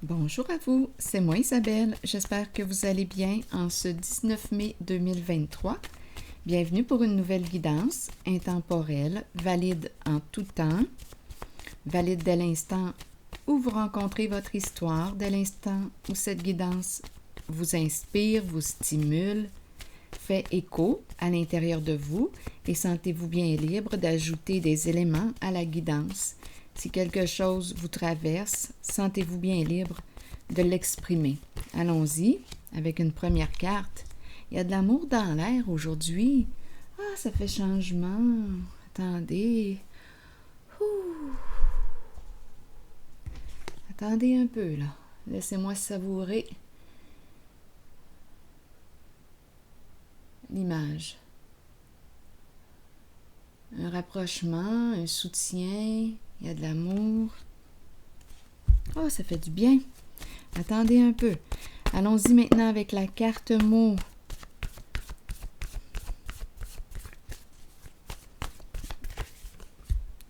Bonjour à vous, c'est moi Isabelle. J'espère que vous allez bien en ce 19 mai 2023. Bienvenue pour une nouvelle guidance intemporelle, valide en tout temps, valide dès l'instant où vous rencontrez votre histoire, dès l'instant où cette guidance vous inspire, vous stimule, fait écho à l'intérieur de vous et sentez-vous bien libre d'ajouter des éléments à la guidance. Si quelque chose vous traverse, sentez-vous bien libre de l'exprimer. Allons-y avec une première carte. Il y a de l'amour dans l'air aujourd'hui. Ah, ça fait changement. Attendez. Ouh. Attendez un peu, là. Laissez-moi savourer l'image. Un rapprochement, un soutien, il y a de l'amour. Oh, ça fait du bien. Attendez un peu. Allons-y maintenant avec la carte mot.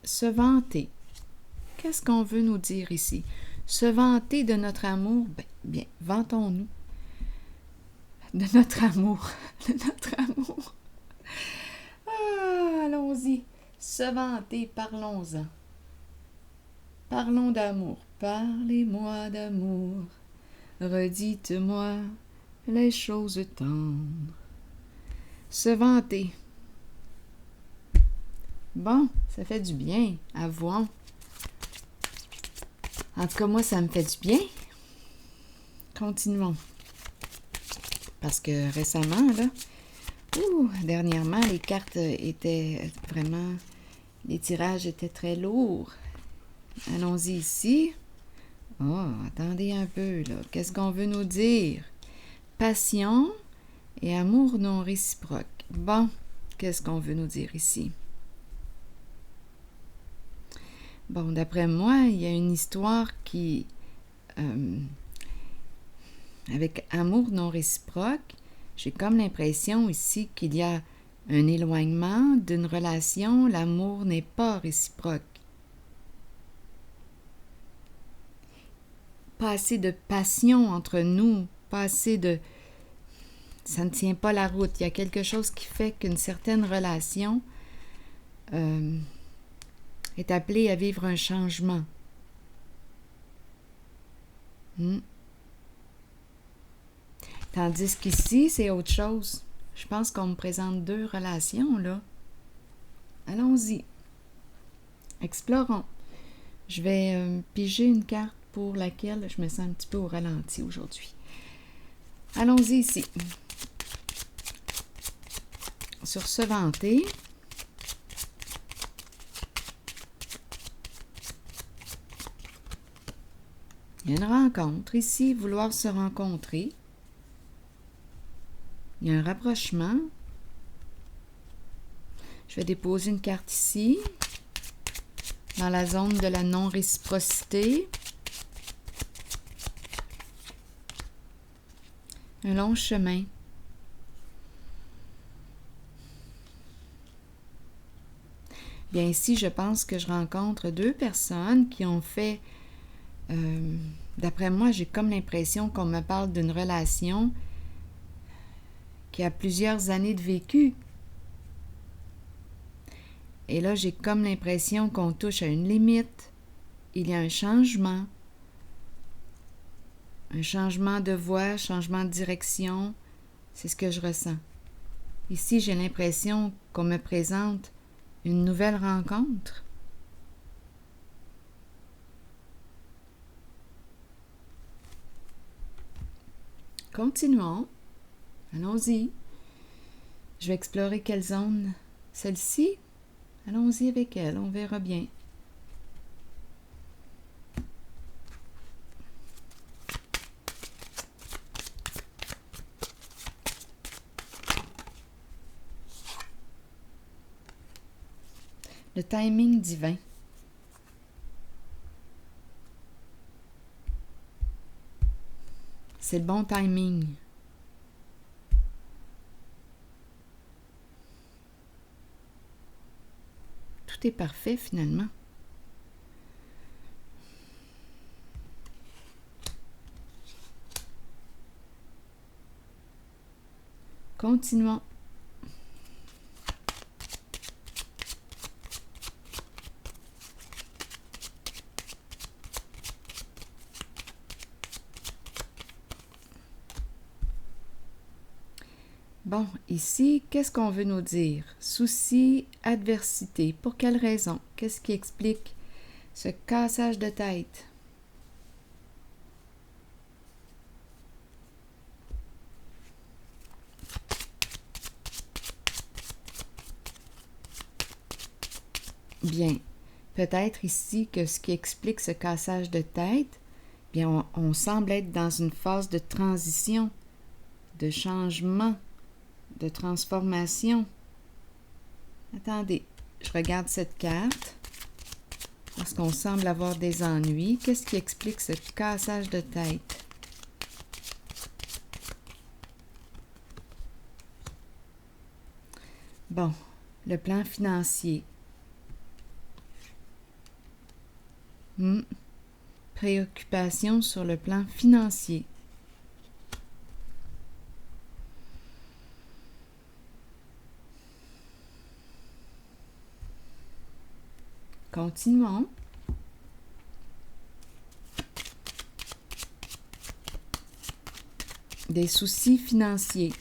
Se vanter. Qu'est-ce qu'on veut nous dire ici? Se vanter de notre amour? Bien, vantons-nous de notre amour. De notre amour. Ah, allons-y. Se vanter, parlons-en. Parlons d'amour. Parlez-moi d'amour. Redites-moi les choses tendres. Se vanter. Bon, ça fait du bien. Avouons. En tout cas, moi, ça me fait du bien. Continuons. Parce que récemment, là, dernièrement, les cartes étaient vraiment... Les tirages étaient très lourds. Allons-y ici. Oh, attendez un peu, là. Qu'est-ce qu'on veut nous dire? Passion et amour non réciproque. Bon, qu'est-ce qu'on veut nous dire ici? Bon, d'après moi, il y a une histoire qui... avec amour non réciproque, j'ai comme l'impression ici qu'il y a un éloignement d'une relation, l'amour n'est pas réciproque. Pas assez de passion entre nous, pas assez de... Ça ne tient pas la route. Il y a quelque chose qui fait qu'une certaine relation est appelée à vivre un changement. Tandis qu'ici, c'est autre chose. Je pense qu'on me présente deux relations, là. Allons-y. Explorons. Je vais piger une carte pour laquelle je me sens un petit peu au ralenti aujourd'hui. Allons-y ici. Sur se vanter. Il y a une rencontre ici, vouloir se rencontrer. Il y a un rapprochement. Je vais déposer une carte ici, dans la zone de la non-réciprocité. Un long chemin. Bien ici, je pense que je rencontre deux personnes qui ont fait... d'après moi, j'ai comme l'impression qu'on me parle d'une relation qui a plusieurs années de vécu. Et là, j'ai comme l'impression qu'on touche à une limite. Il y a un changement de voie, changement de direction. C'est ce que je ressens. Ici, j'ai l'impression qu'on me présente une nouvelle rencontre. Continuons. Allons-y. Je vais explorer quelle zone? Celle-ci? Allons-y avec elle, on verra bien. Le timing divin. C'est le bon timing. Tout est parfait finalement. Continuons. Bon, ici, qu'est-ce qu'on veut nous dire? Souci, adversité. Pour quelle raison? Qu'est-ce qui explique ce cassage de tête? Bien, peut-être ici que ce qui explique ce cassage de tête, bien, on semble être dans une phase de transition, de changement, de transformation. Attendez, je regarde cette carte parce qu'on semble avoir des ennuis. Qu'est-ce qui explique ce cassage de tête? Bon, le plan financier. Préoccupation sur le plan financier. Continuons. Des soucis financiers.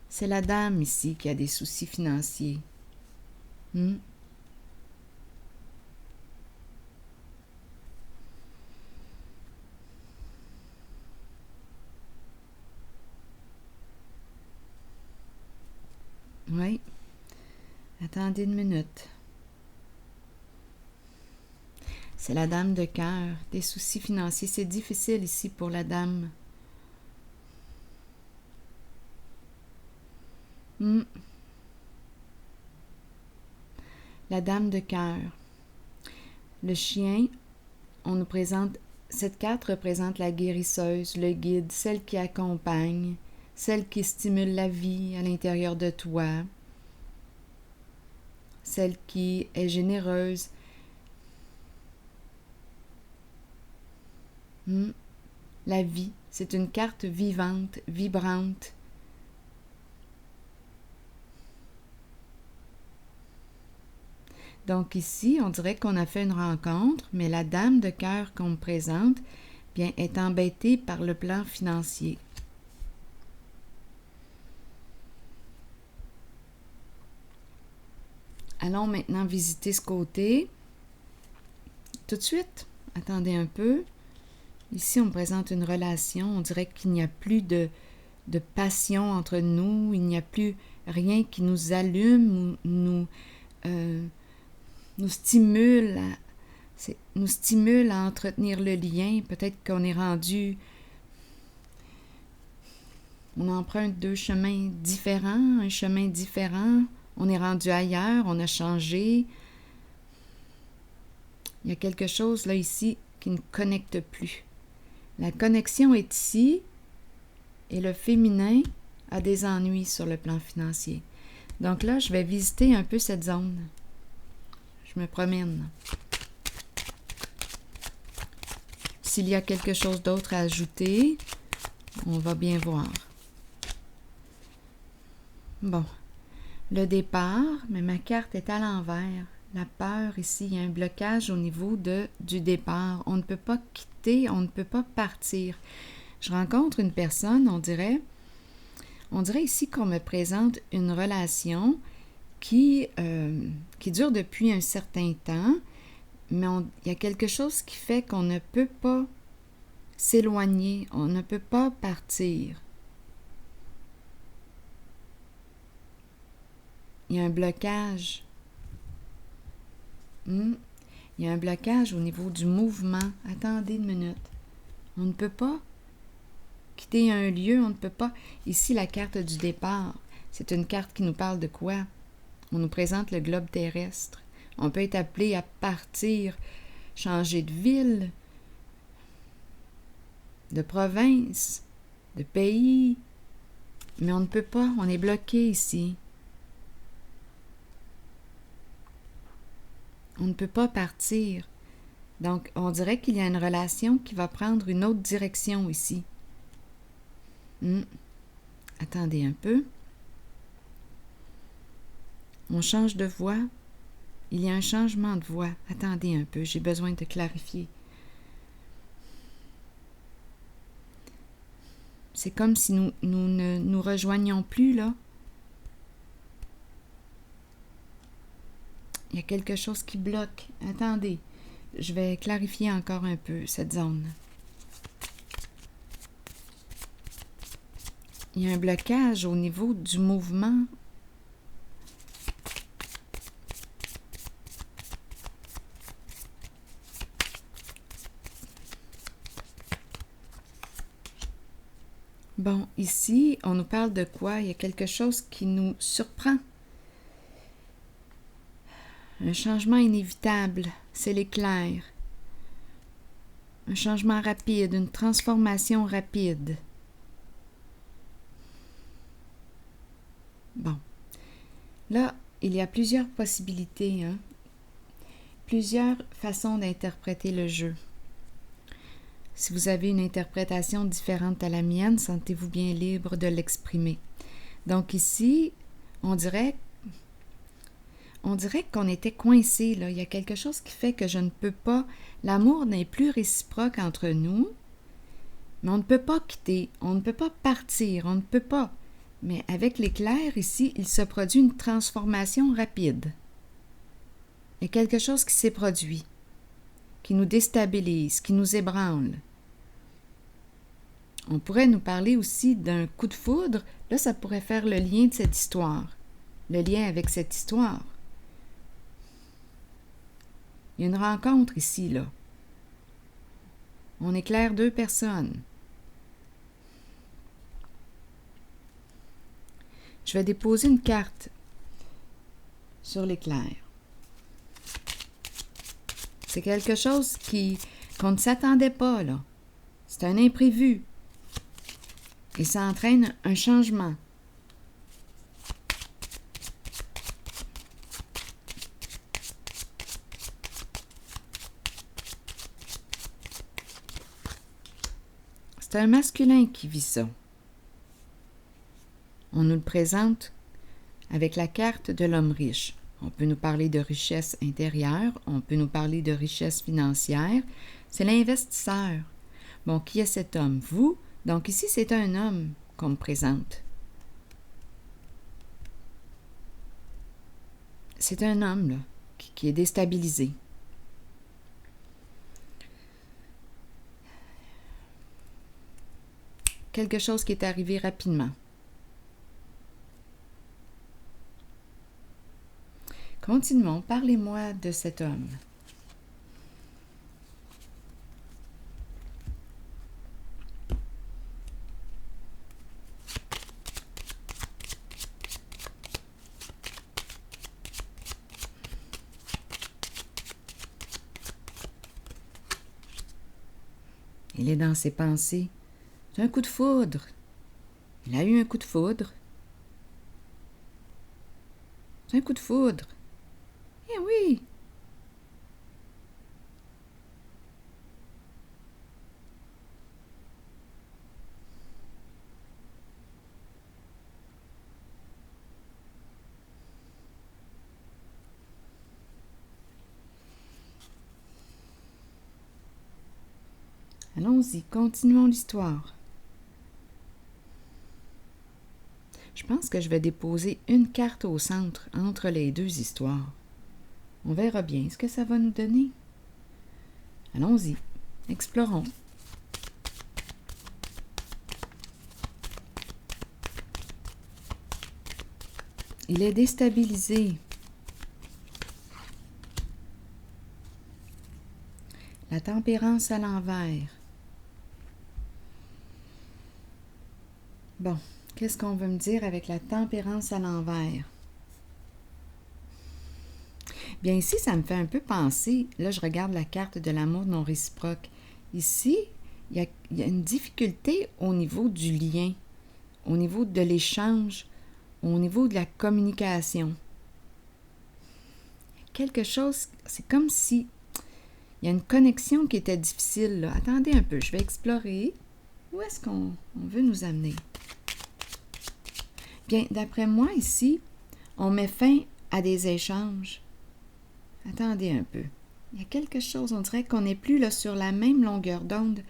C'est la dame ici qui a des soucis financiers. Oui. Attendez une minute. C'est la dame de cœur. Des soucis financiers. C'est difficile ici pour la dame. La dame de cœur. Le chien, on nous présente... Cette carte représente la guérisseuse, le guide, celle qui accompagne, celle qui stimule la vie à l'intérieur de toi, celle qui est généreuse. La vie, c'est une carte vivante, vibrante. Donc ici, on dirait qu'on a fait une rencontre, mais la dame de cœur qu'on me présente, bien, est embêtée par le plan financier. Allons maintenant visiter ce côté. Tout de suite, attendez un peu. Ici, on me présente une relation. On dirait qu'il n'y a plus de passion entre nous. Il n'y a plus rien qui nous allume ou nous stimule à entretenir le lien. Peut-être qu'on est rendu... On emprunte deux chemins différents, un chemin différent. On est rendu ailleurs, on a changé. Il y a quelque chose là ici qui ne connecte plus. La connexion est ici et le féminin a des ennuis sur le plan financier. Donc là, je vais visiter un peu cette zone. Je me promène. S'il y a quelque chose d'autre à ajouter, on va bien voir. Bon, le départ, mais ma carte est à l'envers. La peur ici, il y a un blocage au niveau du départ. On ne peut pas quitter, on ne peut pas partir. Je rencontre une personne, on dirait ici qu'on me présente une relation qui dure depuis un certain temps, mais il y a quelque chose qui fait qu'on ne peut pas s'éloigner, on ne peut pas partir. Il y a un blocage. Il y a un blocage au niveau du mouvement. Attendez une minute. On ne peut pas quitter un lieu, on ne peut pas... Ici, la carte du départ, c'est une carte qui nous parle de quoi? On nous présente le globe terrestre. On peut être appelé à partir, changer de ville, de province, de pays, mais on ne peut pas, on est bloqué ici. On ne peut pas partir. Donc, on dirait qu'il y a une relation qui va prendre une autre direction ici. Attendez un peu. On change de voix. Il y a un changement de voix. Attendez un peu, j'ai besoin de clarifier. C'est comme si nous ne nous rejoignions plus, là. Il y a quelque chose qui bloque. Attendez, je vais clarifier encore un peu cette zone. Il y a un blocage au niveau du mouvement. Bon, ici, on nous parle de quoi? Il y a quelque chose qui nous surprend. Un changement inévitable, c'est l'éclair. Un changement rapide, une transformation rapide. Bon. Là, il y a plusieurs possibilités, hein? Plusieurs façons d'interpréter le jeu. Si vous avez une interprétation différente à la mienne, sentez-vous bien libre de l'exprimer. Donc ici, on dirait qu'on était coincé, là. Il y a quelque chose qui fait que je ne peux pas... L'amour n'est plus réciproque entre nous, mais on ne peut pas quitter, on ne peut pas partir, on ne peut pas. Mais avec l'éclair, ici, il se produit une transformation rapide. Il y a quelque chose qui s'est produit, qui nous déstabilise, qui nous ébranle. On pourrait nous parler aussi d'un coup de foudre. Là, ça pourrait faire le lien de cette histoire, le lien avec cette histoire. Il y a une rencontre ici, là. On éclaire deux personnes. Je vais déposer une carte sur l'éclair. C'est quelque chose qu'on ne s'attendait pas, là. C'est un imprévu. Et ça entraîne un changement. C'est un masculin qui vit ça. On nous le présente avec la carte de l'homme riche. On peut nous parler de richesse intérieure, on peut nous parler de richesse financière. C'est l'investisseur. Bon, qui est cet homme? Vous? Donc ici, c'est un homme qu'on me présente. C'est un homme, là, qui est déstabilisé. Quelque chose qui est arrivé rapidement. Continuons, parlez-moi de cet homme. Il est dans ses pensées. C'est un coup de foudre. Il a eu un coup de foudre. C'est un coup de foudre. Eh oui! Allons-y, continuons l'histoire. Je pense que je vais déposer une carte au centre entre les deux histoires. On verra bien ce que ça va nous donner. Allons-y, explorons. Il est déstabilisé. La tempérance à l'envers. Bon, qu'est-ce qu'on veut me dire avec la tempérance à l'envers? Bien ici, ça me fait un peu penser, là je regarde la carte de l'amour non réciproque. Ici, il y a une difficulté au niveau du lien, au niveau de l'échange, au niveau de la communication. quelque chose, c'est comme si il y a une connexion qui était difficile, là. Attendez un peu, je vais explorer. Où est-ce qu'on veut nous amener? Bien, d'après moi, ici, on met fin à des échanges. Attendez un peu. Il y a quelque chose, on dirait qu'on n'est plus là, sur la même longueur d'onde.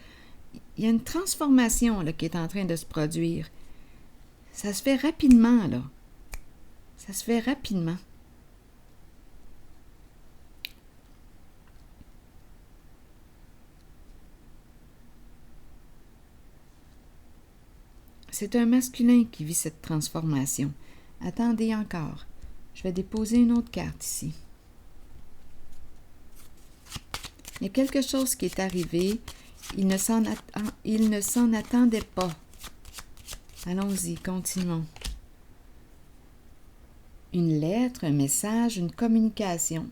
Il y a une transformation là, qui est en train de se produire. Ça se fait rapidement, là. Ça se fait rapidement. C'est un masculin qui vit cette transformation. Attendez encore. Je vais déposer une autre carte ici. Il y a quelque chose qui est arrivé. Il ne s'en attendait pas. Allons-y, continuons. Une lettre, un message, une communication.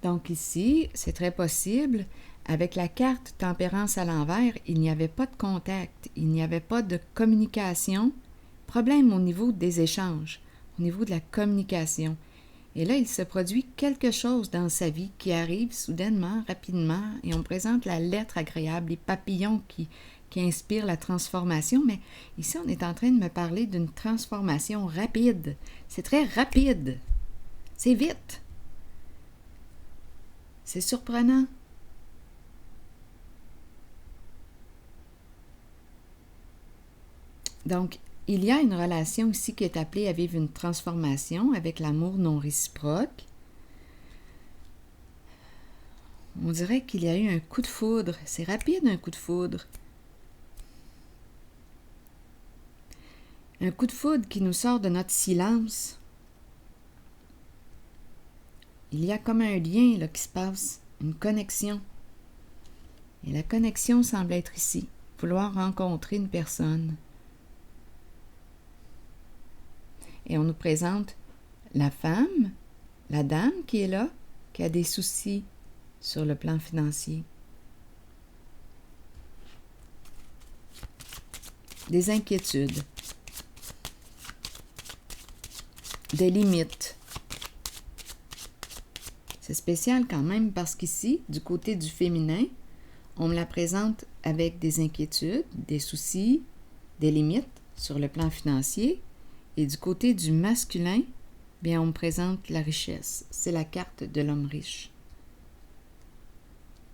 Donc ici, c'est très possible, avec la carte tempérance à l'envers, il n'y avait pas de contact, il n'y avait pas de communication. Problème au niveau des échanges, au niveau de la communication. Et là, il se produit quelque chose dans sa vie qui arrive soudainement, rapidement, et on présente la lettre agréable, les papillons qui inspirent la transformation. Mais ici, on est en train de me parler d'une transformation rapide. C'est très rapide. C'est vite. C'est surprenant. Donc, il y a une relation ici qui est appelée à vivre une transformation avec l'amour non réciproque. On dirait qu'il y a eu un coup de foudre. C'est rapide, un coup de foudre. Un coup de foudre qui nous sort de notre silence. Il y a comme un lien là, qui se passe, une connexion. Et la connexion semble être ici, vouloir rencontrer une personne. Et on nous présente la femme, la dame qui est là, qui a des soucis sur le plan financier. Des inquiétudes. Des limites. C'est spécial quand même parce qu'ici, du côté du féminin, on me la présente avec des inquiétudes, des soucis, des limites sur le plan financier. Et du côté du masculin, bien, on me présente la richesse. C'est la carte de l'homme riche.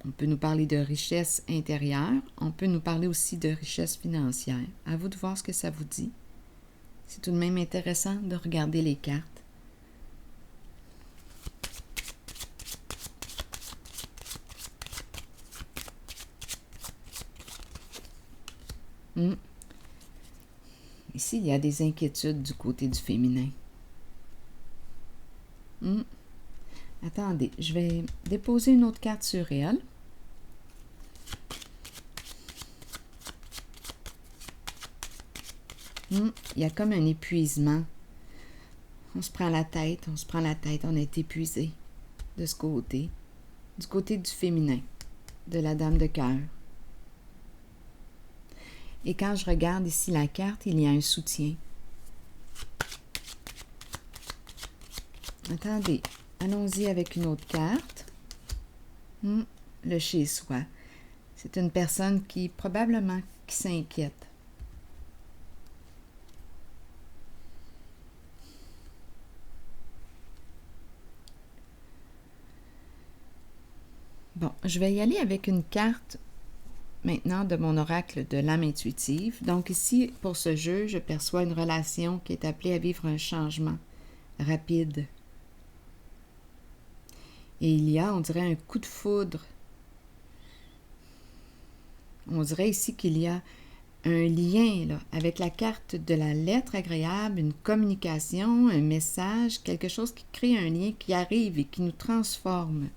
On peut nous parler de richesse intérieure. On peut nous parler aussi de richesse financière. À vous de voir ce que ça vous dit. C'est tout de même intéressant de regarder les cartes. Ici, il y a des inquiétudes du côté du féminin. Attendez, je vais déposer une autre carte sur elle. Il y a comme un épuisement. On se prend la tête, on est épuisé de ce côté. Du côté du féminin, de la dame de cœur. Et quand je regarde ici la carte, il y a un soutien. Attendez, allons-y avec une autre carte. Le chez-soi. C'est une personne qui, probablement, qui s'inquiète. Bon, je vais y aller avec une carte maintenant de mon oracle de l'âme intuitive. Donc ici, pour ce jeu, je perçois une relation qui est appelée à vivre un changement rapide. Et il y a, on dirait, un coup de foudre. On dirait ici qu'il y a un lien là, avec la carte de la lettre agréable, une communication, un message, quelque chose qui crée un lien qui arrive et qui nous transforme.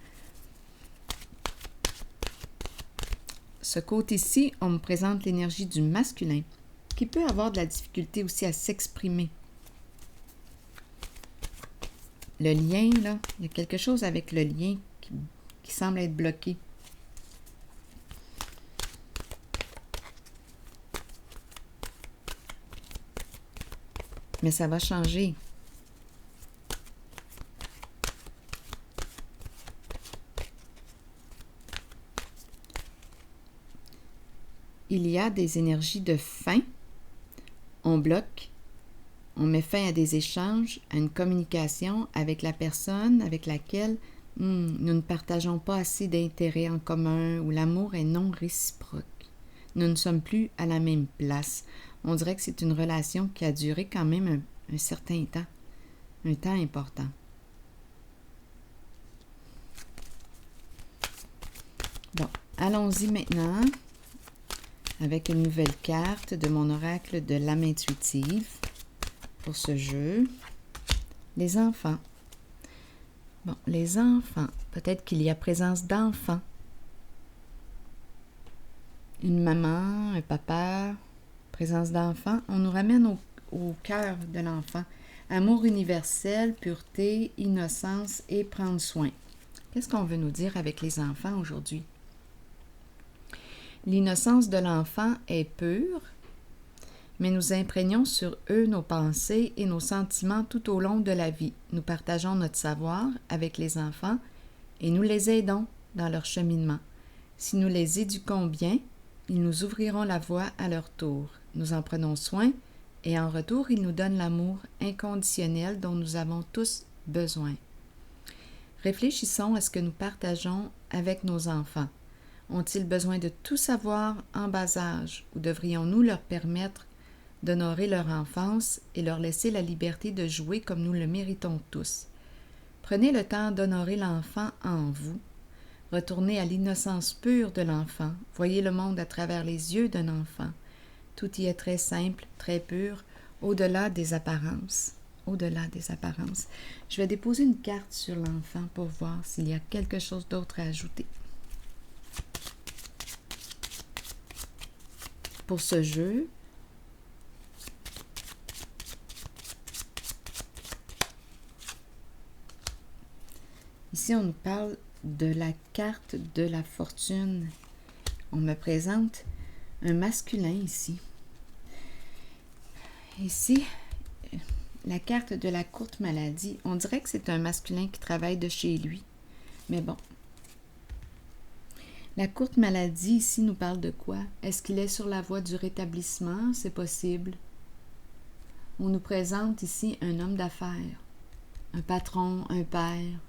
Ce côté-ci, on me présente l'énergie du masculin, qui peut avoir de la difficulté aussi à s'exprimer. Le lien, là, il y a quelque chose avec le lien qui semble être bloqué. Mais ça va changer. Il y a des énergies de fin. On bloque. On met fin à des échanges, à une communication avec la personne avec laquelle nous ne partageons pas assez d'intérêts en commun ou l'amour est non réciproque. Nous ne sommes plus à la même place. On dirait que c'est une relation qui a duré quand même un certain temps, un temps important. Bon, allons-y maintenant avec une nouvelle carte de mon oracle de l'âme intuitive. Pour ce jeu, les enfants. Bon, les enfants, peut-être qu'il y a présence d'enfants. Une maman, un papa, présence d'enfants. On nous ramène au cœur de l'enfant. Amour universel, pureté, innocence et prendre soin. Qu'est-ce qu'on veut nous dire avec les enfants aujourd'hui? L'innocence de l'enfant est pure, mais nous imprégnons sur eux nos pensées et nos sentiments tout au long de la vie. Nous partageons notre savoir avec les enfants et nous les aidons dans leur cheminement. Si nous les éduquons bien, ils nous ouvriront la voie à leur tour. Nous en prenons soin et en retour, ils nous donnent l'amour inconditionnel dont nous avons tous besoin. Réfléchissons à ce que nous partageons avec nos enfants. Ont-ils besoin de tout savoir en bas âge ou devrions-nous leur permettre d'honorer leur enfance et leur laisser la liberté de jouer comme nous le méritons tous? Prenez le temps d'honorer l'enfant en vous. Retournez à l'innocence pure de l'enfant. Voyez le monde à travers les yeux d'un enfant. Tout y est très simple, très pur, au-delà des apparences. Au-delà des apparences. Je vais déposer une carte sur l'enfant pour voir s'il y a quelque chose d'autre à ajouter. Pour ce jeu, ici on nous parle de la carte de la fortune. On me présente un masculin ici. Ici, la carte de la courte maladie. On dirait que c'est un masculin qui travaille de chez lui. Mais bon. La courte maladie ici nous parle de quoi? Est-ce qu'il est sur la voie du rétablissement? C'est possible. On nous présente ici un homme d'affaires, un patron, un père.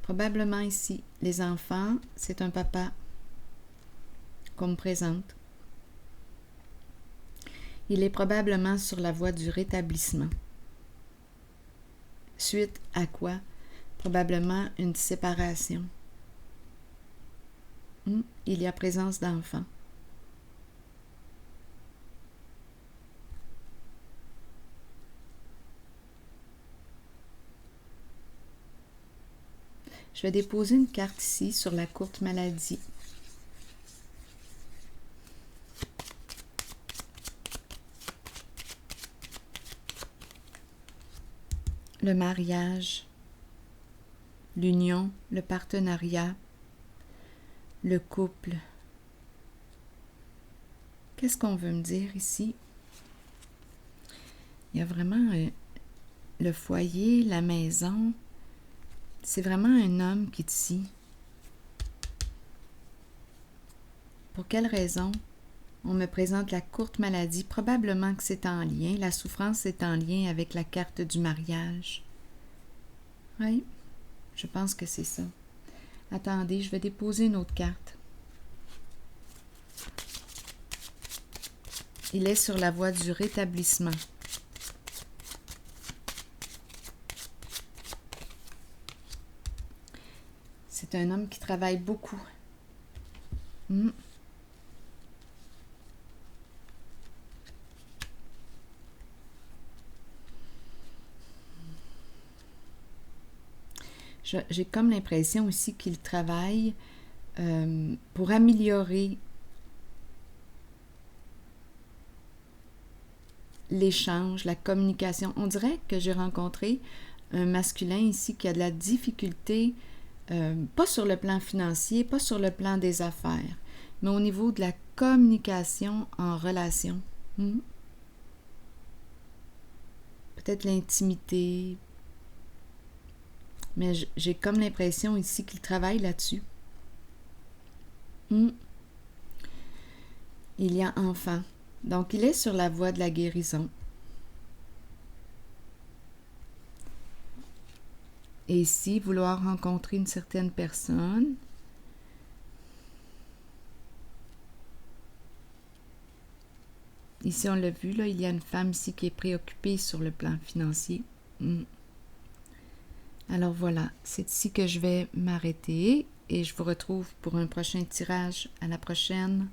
Probablement ici, les enfants, c'est un papa qu'on me présente. Il est probablement sur la voie du rétablissement. Suite à quoi? Probablement une séparation. Il y a présence d'enfants. Je vais déposer une carte ici sur la courte maladie. Le mariage, l'union, le partenariat, le couple. Qu'est-ce qu'on veut me dire ici? Il y a vraiment le foyer, la maison. C'est vraiment un homme qui est ici. Pour quelle raison? On me présente la courte maladie. Probablement que c'est en lien. La souffrance est en lien avec la carte du mariage. Oui, je pense que c'est ça. Attendez, je vais déposer une autre carte. Il est sur la voie du rétablissement. C'est un homme qui travaille beaucoup. J'ai comme l'impression aussi qu'il travaille pour améliorer l'échange, la communication. On dirait que j'ai rencontré un masculin ici qui a de la difficulté, pas sur le plan financier, pas sur le plan des affaires, mais au niveau de la communication en relation. Peut-être l'intimité, mais j'ai comme l'impression ici qu'il travaille là-dessus. Il y a enfant. Donc, il est sur la voie de la guérison. Et ici, vouloir rencontrer une certaine personne. Ici, on l'a vu, là, il y a une femme ici qui est préoccupée sur le plan financier. Alors voilà, c'est ici que je vais m'arrêter et je vous retrouve pour un prochain tirage. À la prochaine.